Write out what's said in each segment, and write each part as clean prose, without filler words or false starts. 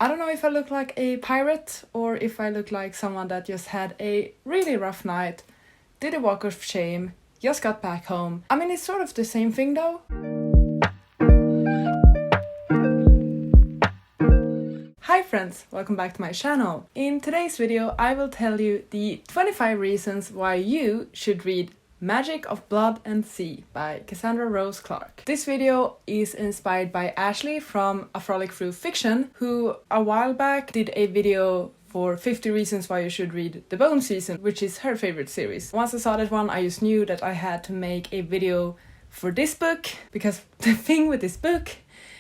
I don't know if I look like a pirate or if I look like someone that just had a really rough night, did a walk of shame, just got back home. I mean, it's sort of the same thing though. Hi friends, welcome back to my channel. In today's video, I will tell you the 25 reasons why you should read Magic of Blood and Sea by Cassandra Clarke. This video is inspired by Ashley from A Frolic Through Fiction, who a while back did a video for 50 reasons why you should read The Bone Season, which is her favorite series. Once I saw that one, I just knew that I had to make a video for this book, because the thing with this book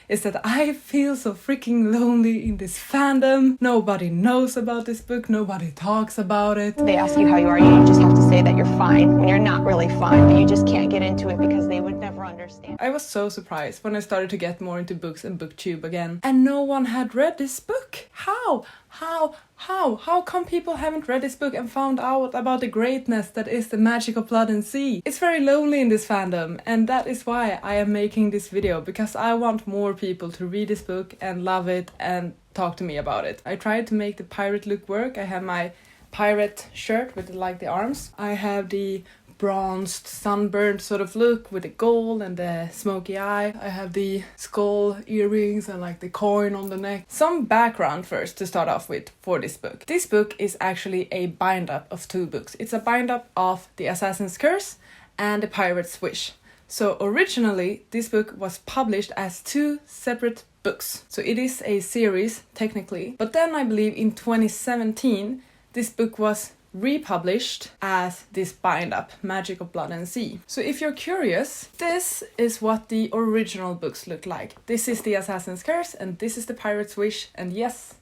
is that I feel so freaking lonely in this fandom. Nobody knows about this book, nobody talks about it. They ask you how you are, you just have to say that you're fine when you're not really fine, but you just can't get into it because they would never understand. I was so surprised when I started to get more into books and booktube again, and no one had read this book. How come people haven't read this book and found out about the greatness that is the Magic of Blood and Sea? It's very lonely in this fandom, and that is why I am making this video, because I want more people to read this book and love it and talk to me about it. I tried to make the pirate look work. I have my pirate shirt with the arms. I have the bronzed, sunburned sort of look with the gold and the smoky eye. I have the skull earrings and the coin on the neck. Some background first to start off with for this book. This book is actually a bind-up of two books. It's a bind-up of The Assassin's Curse and The Pirate's Wish. So originally this book was published as two separate books. So it is a series technically. But then I believe in 2017 this book was republished as this bind-up, Magic of Blood and Sea. So if you're curious, this is what the original books look like. This is The Assassin's Curse and this is The Pirate's Wish, and yes,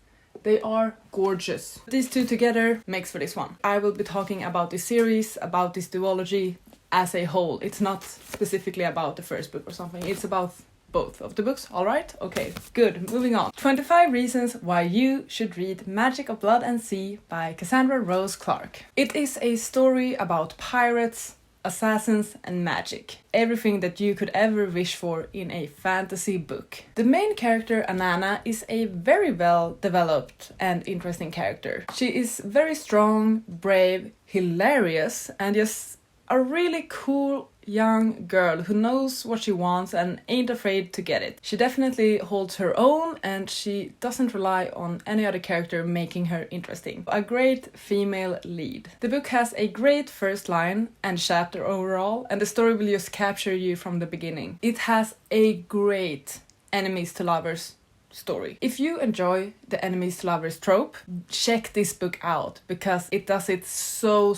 they are gorgeous. These two together makes for this one. I will be talking about this series, about this duology as a whole. It's not specifically about the first book or something, it's about both of the books. Alright? Okay, good. Moving on. 25 reasons why you should read Magic of Blood and Sea by Cassandra Clarke. It is a story about pirates, assassins and magic. Everything that you could ever wish for in a fantasy book. The main character, Anana, is a very well developed and interesting character. She is very strong, brave, hilarious, and just a really cool young girl who knows what she wants and ain't afraid to get it. She definitely holds her own and she doesn't rely on any other character making her interesting. A great female lead. The book has a great first line and chapter overall, and the story will just capture you from the beginning. It has a great enemies to lovers story. If you enjoy the enemies to lovers trope, check this book out because it does it so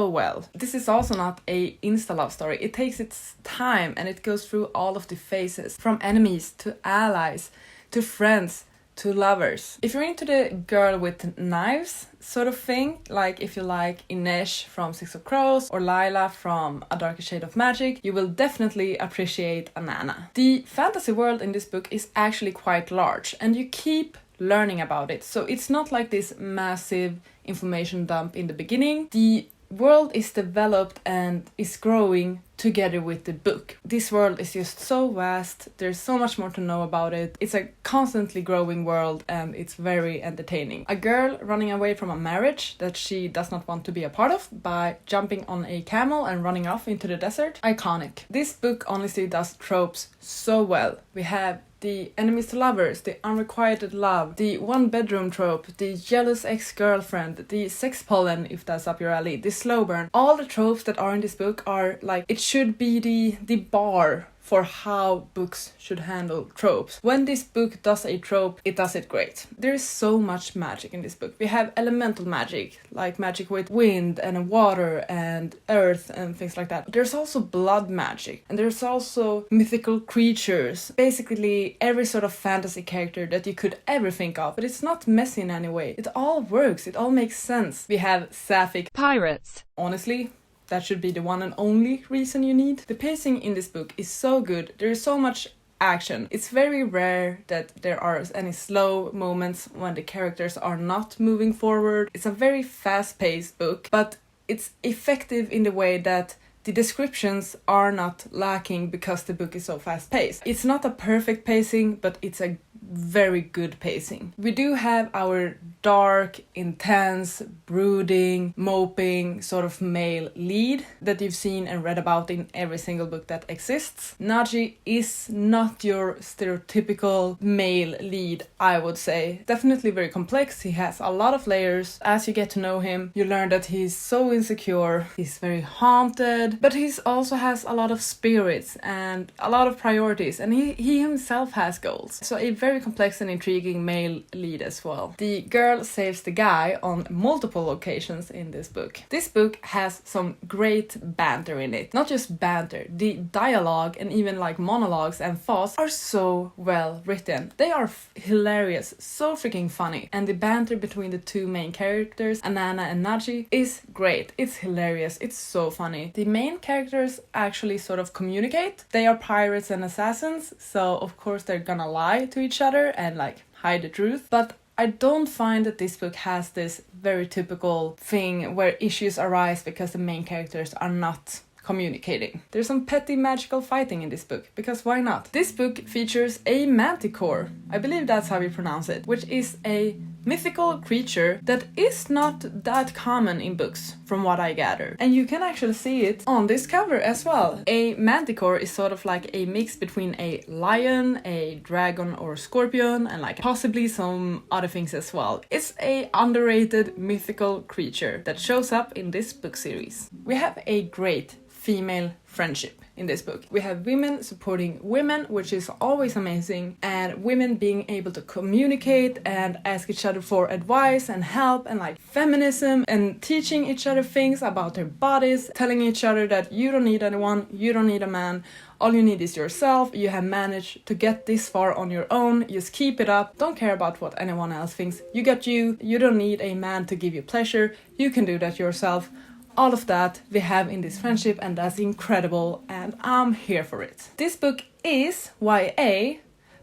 well. This is also not a insta love story. It takes its time and it goes through all of the phases, from enemies to allies to friends to lovers. If you're into the girl with knives sort of thing, like if you like Inesh from Six of Crows or Lila from A Darker Shade of Magic, you will definitely appreciate Anana. The fantasy world in this book is actually quite large and you keep learning about it. So it's not like this massive information dump in the beginning. The world is developed and is growing together with the book. This world is just so vast, there's so much more to know about it. It's a constantly growing world and it's very entertaining. A girl running away from a marriage that she does not want to be a part of by jumping on a camel and running off into the desert. Iconic. This book honestly does tropes so well. We have the enemies to lovers, the unrequited love, the one bedroom trope, the jealous ex-girlfriend, the sex pollen if that's up your alley, the slow burn. All the tropes that are in this book are like, it should be the bar for how books should handle tropes. When this book does a trope, it does it great. There is so much magic in this book. We have elemental magic, like magic with wind and water and earth and things like that. There's also blood magic, and there's also mythical creatures. Basically every sort of fantasy character that you could ever think of, but it's not messy in any way. It all works, it all makes sense. We have sapphic pirates. Honestly, that should be the one and only reason you need. The pacing in this book is so good. There is so much action. It's very rare that there are any slow moments when the characters are not moving forward. It's a very fast-paced book, but it's effective in the way that the descriptions are not lacking because the book is so fast-paced. It's not a perfect pacing, but it's a very good pacing. We do have our dark, intense, brooding, moping sort of male lead that you've seen and read about in every single book that exists. Naji is not your stereotypical male lead, I would say. Definitely very complex. He has a lot of layers. As you get to know him, you learn that he's so insecure, he's very haunted, but he also has a lot of spirits and a lot of priorities, and he himself has goals. So a very complex and intriguing male lead as well. The girl saves the guy on multiple occasions in this book. This book has some great banter in it. Not just banter, the dialogue and even like monologues and thoughts are so well written. They are hilarious, so freaking funny. And the banter between the two main characters, Anana and Naji, is great. It's hilarious. It's so funny. The main characters actually sort of communicate. They are pirates and assassins, so of course they're gonna lie to each other and like hide the truth. But I don't find that this book has this very typical thing where issues arise because the main characters are not communicating. There's some petty magical fighting in this book, because why not? This book features a manticore, I believe that's how you pronounce it, which is a mythical creature that is not that common in books, from what I gather. And you can actually see it on this cover as well. A manticore is sort of like a mix between a lion, a dragon or scorpion, and like possibly some other things as well. It's a underrated mythical creature that shows up in this book series. We have a great female friendship in this book. We have women supporting women, which is always amazing, and women being able to communicate and ask each other for advice and help and like feminism and teaching each other things about their bodies, telling each other that you don't need anyone, you don't need a man, all you need is yourself, you have managed to get this far on your own, just keep it up, don't care about what anyone else thinks, you got you don't need a man to give you pleasure, you can do that yourself. All of that we have in this friendship, and that's incredible, and I'm here for it. This book is YA,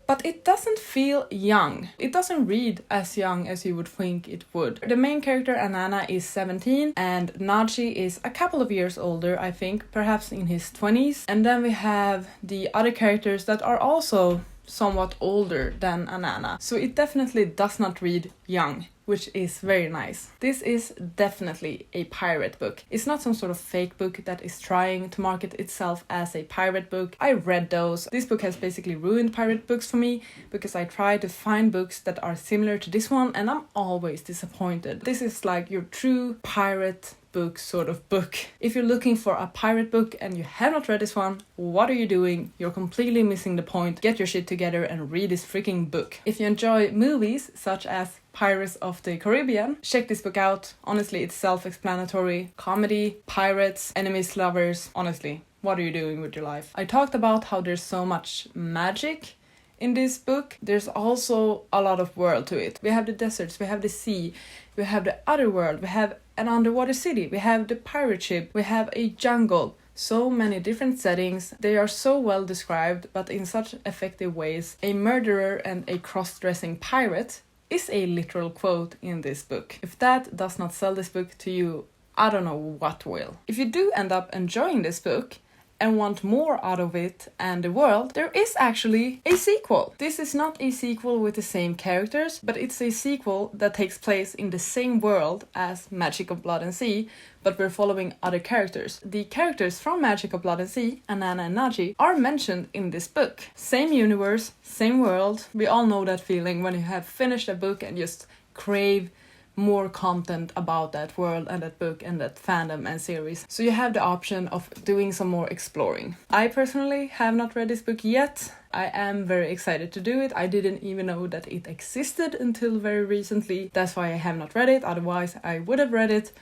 but it doesn't feel young. It doesn't read as young as you would think it would. The main character, Anana, is 17, and Naji is a couple of years older, I think, perhaps in his 20s. And then we have the other characters that are also somewhat older than Anana. So it definitely does not read young, which is very nice. This is definitely a pirate book. It's not some sort of fake book that is trying to market itself as a pirate book. I read those. This book has basically ruined pirate books for me because I try to find books that are similar to this one and I'm always disappointed. This is like your true pirate book sort of book. If you're looking for a pirate book and you have not read this one, what are you doing? You're completely missing the point. Get your shit together and read this freaking book. If you enjoy movies such as Pirates of the Caribbean, check this book out. Honestly, it's self-explanatory. Comedy, pirates, enemies, lovers. Honestly, what are you doing with your life? I talked about how there's so much magic in this book. There's also a lot of world to it. We have the deserts, we have the sea, we have the other world, we have an underwater city, we have the pirate ship, we have a jungle. So many different settings. They are so well described, but in such effective ways. A murderer and a cross-dressing pirate is a literal quote in this book. If that does not sell this book to you, I don't know what will. If you do end up enjoying this book and want more out of it and the world, there is actually a sequel. This is not a sequel with the same characters, but it's a sequel that takes place in the same world as Magic of Blood and Sea, but we're following other characters. The characters from Magic of Blood and Sea, Anana and Naji, are mentioned in this book. Same universe, same world. We all know that feeling when you have finished a book and just crave more content about that world and that book and that fandom and series. So you have the option of doing some more exploring. I personally have not read this book yet. I am very excited to do it. I didn't even know that it existed until very recently. That's why I have not read it. Otherwise, I would have read it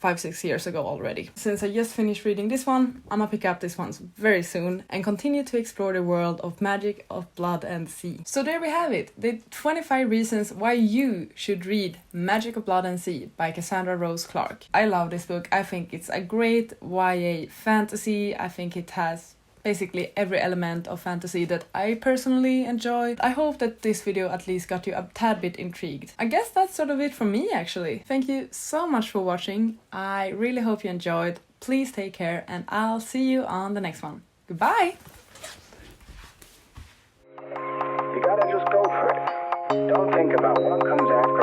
5-6 years ago already. Since I just finished reading this one, I'm gonna pick up this one very soon and continue to explore the world of Magic of Blood and Sea. So there we have it, the 25 reasons why you should read Magic of Blood and Sea by Cassandra Rose Clarke. I love this book. I think it's a great YA fantasy. I think it has basically every element of fantasy that I personally enjoy. I hope that this video at least got you a tad bit intrigued. I guess that's sort of it for me actually. Thank you so much for watching. I really hope you enjoyed. Please take care and I'll see you on the next one. Goodbye! You gotta just go for it. Don't think about what comes after